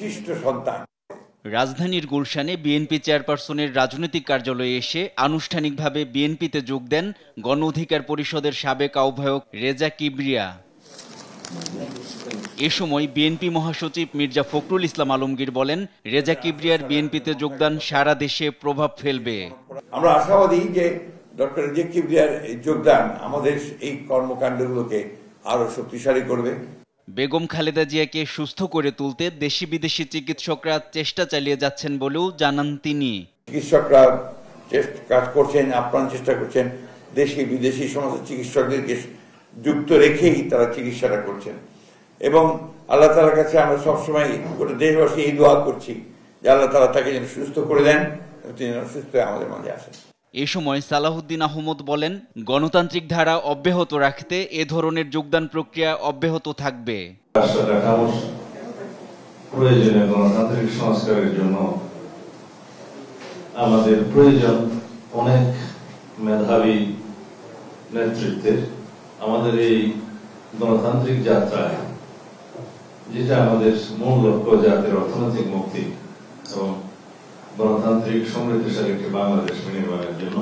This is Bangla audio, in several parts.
বিশিষ্ট সন্তান। রাজধানীর গুলশানে বিএনপি চেয়ারপারসনের রাজনৈতিক কার্যালয়ে এসে আনুষ্ঠানিকভাবে বিএনপিতে যোগ দেন গণ অধিকার পরিষদের সাবেক আহ্বায়ক রেজা কিবরিয়া। এ সময় বিএনপি মহাসচিব মির্জা ফখরুল ইসলাম আলমগীর বলেন, রেজা কিবরিয়ার বিএনপিতে যোগদান সারা দেশে প্রভাব ফেলবে। আমরা আশাবাদী যে ডক্টর রেজা কিবরিয়ার যোগদান আমাদের এই কর্মকাণ্ডগুলোকে আরো শক্তিশালী করবে। বেগম খালেদা জিয়াকে সুস্থ করে তুলতে দেশি বিদেশি চিকিৎসকরা চেষ্টা চালিয়ে যাচ্ছেন বলেও জানান তিনি। চিকিৎসকরা কাজ করছেন, আপ্রাণ চেষ্টা করছেন, দেশি বিদেশি সমস্ত চিকিৎসকদেরকে যুক্ত রেখেই তারা চিকিৎসাটা করছেন এবং আল্লাহ তাআলার কাছে আমরা সবসময় গোটা দেশবাসী এই দোয়া করছি যে আল্লাহ তাআলা তাকে যেন সুস্থ করে দেন, তিনি সুস্থ আমাদের মাঝে আসেন। এ সময় সালাহুদ্দিন আহমদ বলেন, গণতান্ত্রিক ধারা অব্যাহত রাখতে এ ধরনের যোগদান প্রক্রিয়া অব্যাহত থাকবে। প্রয়োজনীয় গণতান্ত্রিক সংস্কারের জন্য আমাদের প্রয়োজন অনেক মেধাবী নেতৃত্বের। আমাদের এই গণতান্ত্রিক যাত্রায় যেটা আমাদের মূল লক্ষ্য, জাতির অর্থনৈতিক মুক্তি এবং গণতান্ত্রিক সমৃদ্ধশালী একটি বাংলাদেশ বিনির্মাণের জন্য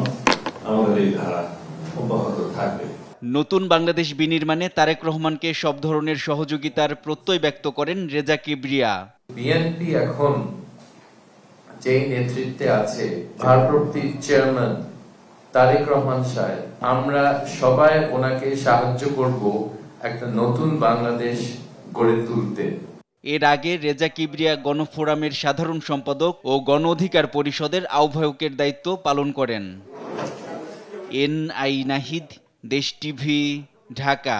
আমাদের এই ধারা অব্যাহত থাকবে। নতুন বাংলাদেশ বিনির্মাণে তারেক রহমানকে সব ধরনের সহযোগিতার প্রত্যয় ব্যক্ত করেন রেজা কিবরিয়া। বিএনপি এখন যেই নেতৃত্বে আছে, ভারপ্রাপ্ত চেয়ারম্যান তারেক রহমান সাহেব, আমরা সবাই ওনাকে সাহায্য করব একটা নতুন বাংলাদেশ গড়ে তুলতে। এর আগে রেজা কিবরিয়া গণফোরামের সাধারণ সম্পাদক ও গণ অধিকার পরিষদের আহ্বায়কের দায়িত্ব পালন করেন। এনআই নাহিদ, দেশ টিভি, ঢাকা।